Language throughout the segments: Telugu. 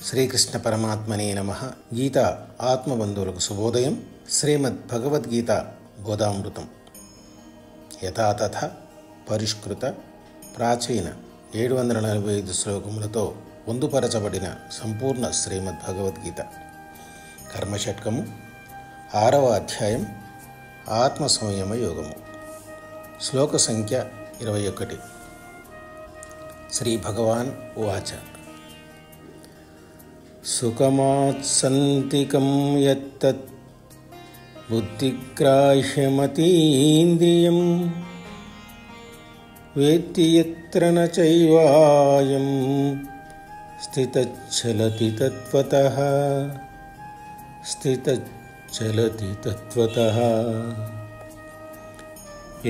శ్రీకృష్ణ పరమాత్మనే నమః. గీత ఆత్మబంధువులకు శుభోదయం. శ్రీమద్ భగవద్గీత బోధామృతం యథాతథ పరిష్కృత ప్రాచీన 745 శ్లోకములతో పొందుపరచబడిన సంపూర్ణ శ్రీమద్ భగవద్గీత కర్మషట్కము 6వ అధ్యాయం ఆత్మ సంయమ యోగము. శ్లోక సంఖ్య 21. శ్రీ భగవాన్ ఉవాచ సుఖమాత్సంతికం యత్తత్ బుద్ధిగ్రాహ్యమతీంద్రియం వేత్తి యత్ర న చైవాయం స్థితచ్చలతి తత్వతః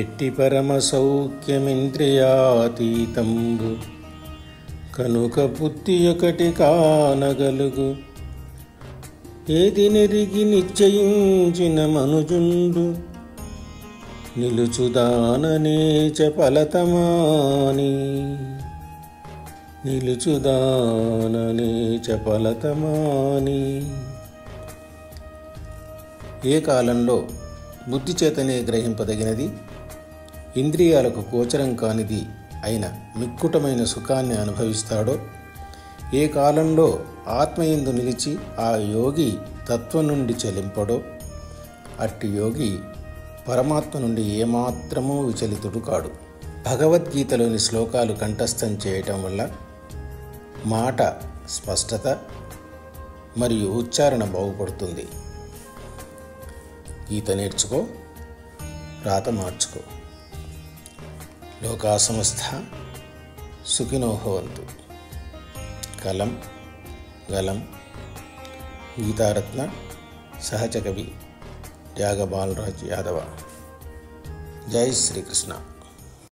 ఎట్టి పరమసౌఖ్యమింద్రియాతీతంబు కనుక బుద్ధి ఒకటి కానగలుగు. ఏది నెరిగి నిశ్చయించిన మనుజుండు నిలుచుదాననేచ ఫలతమాని. ఏ కాలంలో బుద్ధి చేతనే గ్రహింపదగినది, ఇంద్రియాలకు గోచరం కానిది అయిన మిక్కుటమైన సుఖాన్ని అనుభవిస్తాడో, ఏ కాలంలో ఆత్మయందు నిలిచి ఆ యోగి తత్వం నుండి చెలింపడో, అట్టి యోగి పరమాత్మ నుండి ఏమాత్రమూ విచలితుడు కాడు. భగవద్గీతలోని శ్లోకాలు కంఠస్థం చేయటం వల్ల మాట స్పష్టత మరియు ఉచ్చారణ బాగుపడుతుంది. గీత నేర్చుకో, రాత మార్చుకో. లోకా సమస్త సుఖినో భవంతు. కలం గలం గీతారత్న సహచ కవి త్యాగ బాలరాజ్ యాదవ. జై శ్రీకృష్ణ.